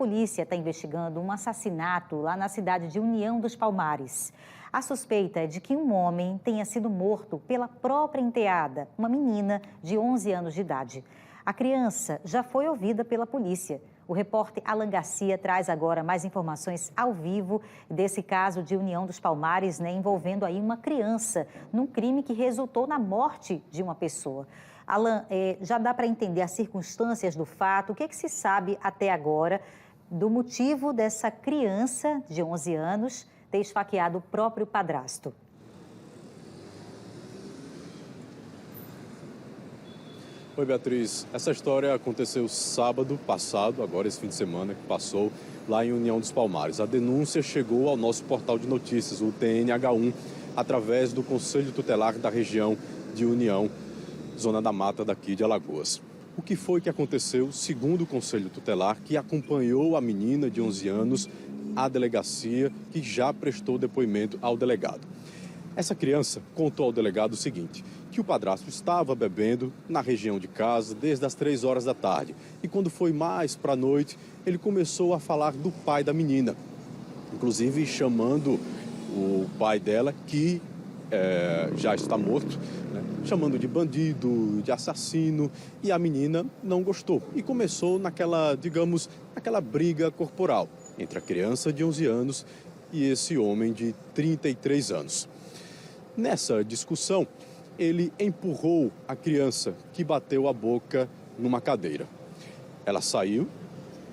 polícia está investigando um assassinato lá na cidade de União dos Palmares. A suspeita é de que um homem tenha sido morto pela própria enteada, uma menina de 11 anos de idade. A criança já foi ouvida pela polícia. O repórter Alan Garcia traz agora mais informações ao vivo desse caso de União dos Palmares, envolvendo aí uma criança, num crime que resultou na morte de uma pessoa. Alan, já dá para entender as circunstâncias do fato? O que se sabe até agora do motivo dessa criança de 11 anos ter esfaqueado o próprio padrasto? Oi, Beatriz. Essa história aconteceu sábado passado, agora esse fim de semana que passou, lá em União dos Palmares. A denúncia chegou ao nosso portal de notícias, o TNH1, através do Conselho Tutelar da região de União, Zona da Mata daqui de Alagoas. O que foi que aconteceu, segundo o Conselho Tutelar, que acompanhou a menina de 11 anos à delegacia, que já prestou depoimento ao delegado? Essa criança contou ao delegado o seguinte, que o padrasto estava bebendo na região de casa desde as 3 horas da tarde. E quando foi mais para a noite, ele começou a falar do pai da menina, inclusive chamando o pai dela, que já está morto, chamando de bandido, de assassino, e a menina não gostou. E começou naquela briga corporal entre a criança de 11 anos e esse homem de 33 anos. Nessa discussão, ele empurrou a criança, que bateu a boca numa cadeira. Ela saiu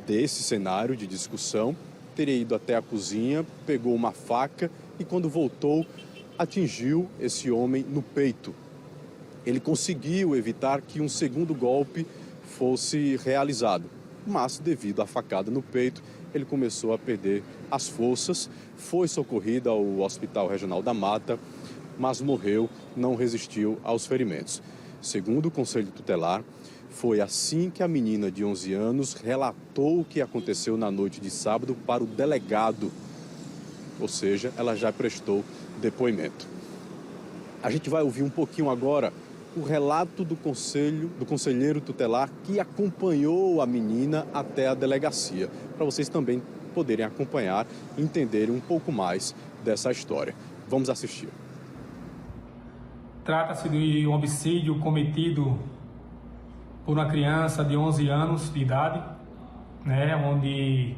desse cenário de discussão, teria ido até a cozinha, pegou uma faca e, quando voltou, atingiu esse homem no peito. Ele conseguiu evitar que um segundo golpe fosse realizado, mas, devido à facada no peito, ele começou a perder as forças, foi socorrido ao Hospital Regional da Mata, mas morreu, não resistiu aos ferimentos. Segundo o Conselho Tutelar, foi assim que a menina de 11 anos relatou o que aconteceu na noite de sábado para o delegado, ou seja, ela já prestou depoimento. A gente vai ouvir um pouquinho agora o relato do conselheiro tutelar que acompanhou a menina até a delegacia, para vocês também poderem acompanhar e entenderem um pouco mais dessa história. Vamos assistir. Trata-se de um homicídio cometido por uma criança de 11 anos de idade, onde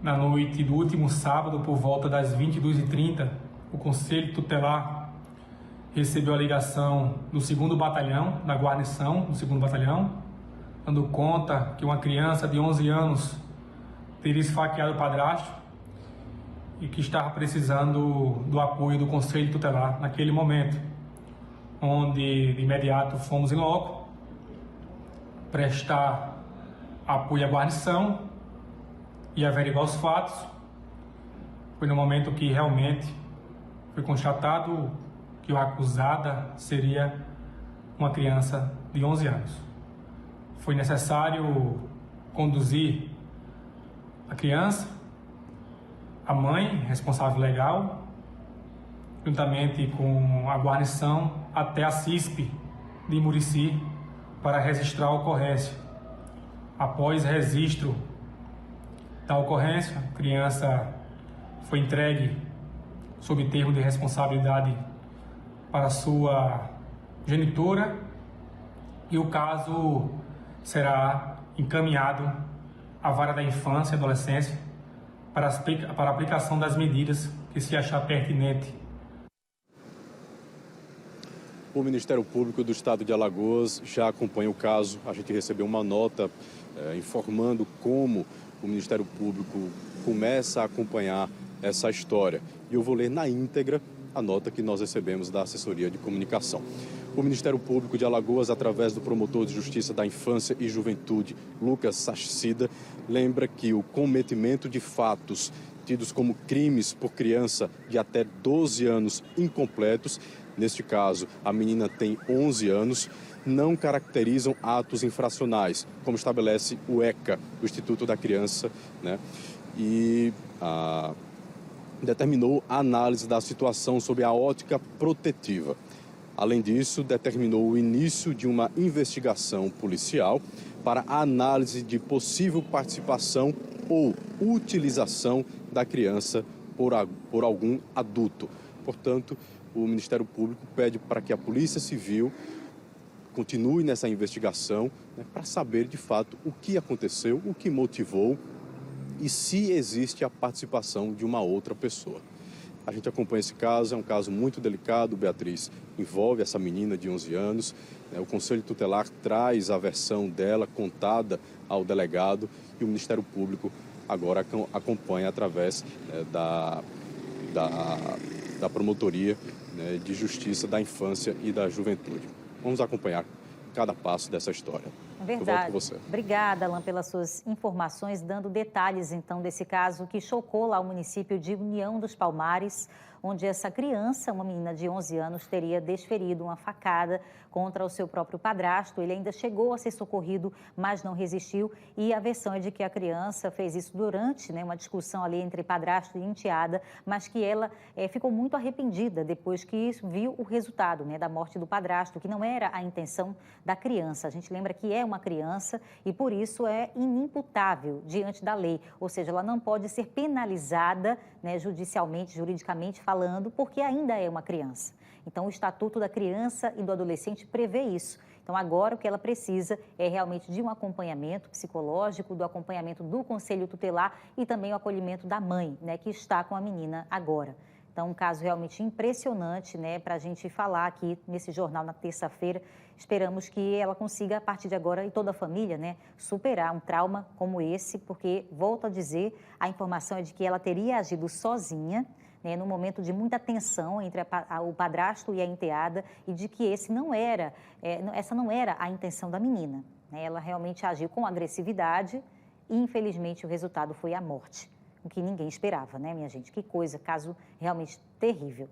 na noite do último sábado, por volta das 22h30, o Conselho Tutelar recebeu a ligação do 2º Batalhão, da guarnição do 2º Batalhão, dando conta que uma criança de 11 anos teria esfaqueado o padrasto e que estava precisando do apoio do Conselho Tutelar naquele momento, onde de imediato fomos em loco prestar apoio à guarnição e averiguar os fatos. Foi no momento que realmente foi constatado que a acusada seria uma criança de 11 anos. Foi necessário conduzir a criança, a mãe, responsável legal, juntamente com a guarnição, até a CISP de Murici para registrar a ocorrência. Após registro da ocorrência, a criança foi entregue sob termo de responsabilidade para sua genitora e o caso será encaminhado à Vara da Infância e Adolescência para a aplicação das medidas que se achar pertinente. O Ministério Público do Estado de Alagoas já acompanha o caso. A gente recebeu uma nota informando como o Ministério Público começa a acompanhar essa história. E eu vou ler na íntegra a nota que nós recebemos da Assessoria de Comunicação. O Ministério Público de Alagoas, através do promotor de Justiça da Infância e Juventude, Lucas Sachsida, lembra que o cometimento de fatos tidos como crimes por criança de até 12 anos incompletos, neste caso a menina tem 11 anos, não caracterizam atos infracionais, como estabelece o ECA, o Instituto da Criança, e determinou a análise da situação sob a ótica protetiva. Além disso, determinou o início de uma investigação policial para a análise de possível participação ou utilização da criança por algum adulto. Portanto, o Ministério Público pede para que a Polícia Civil continue nessa investigação, né, para saber de fato o que aconteceu, o que motivou e se existe a participação de uma outra pessoa. A gente acompanha esse caso, é um caso muito delicado, Beatriz, envolve essa menina de 11 anos. O Conselho Tutelar traz a versão dela contada ao delegado e o Ministério Público agora acompanha através da Promotoria, né, de Justiça da Infância e da Juventude. Vamos acompanhar cada passo dessa história. Verdade. Eu volto com você. Obrigada, Alan, pelas suas informações, dando detalhes, então, desse caso que chocou lá o município de União dos Palmares, onde essa criança, uma menina de 11 anos, teria desferido uma facada contra o seu próprio padrasto. Ele ainda chegou a ser socorrido, mas não resistiu. E a versão é de que a criança fez isso durante, né, uma discussão ali entre padrasto e enteada, mas que ela ficou muito arrependida depois que viu o resultado, né, da morte do padrasto, que não era a intenção da criança. A gente lembra que é uma criança e, por isso, é inimputável diante da lei. Ou seja, ela não pode ser penalizada, né, judicialmente, juridicamente falando, porque ainda é uma criança. Então, o Estatuto da Criança e do Adolescente prevê isso. Então, agora o que ela precisa é realmente de um acompanhamento psicológico, do acompanhamento do Conselho Tutelar e também o acolhimento da mãe, né, que está com a menina agora. Então, um caso realmente impressionante, né, para a gente falar aqui nesse jornal na terça-feira. Esperamos que ela consiga, a partir de agora, e toda a família, né, superar um trauma como esse, porque, volto a dizer, a informação é de que ela teria agido sozinha, né, num momento de muita tensão entre o padrasto e a enteada, e de que essa não era a intenção da menina, né? Ela realmente agiu com agressividade e, infelizmente, o resultado foi a morte, o que ninguém esperava, né, minha gente? Que coisa, caso realmente terrível.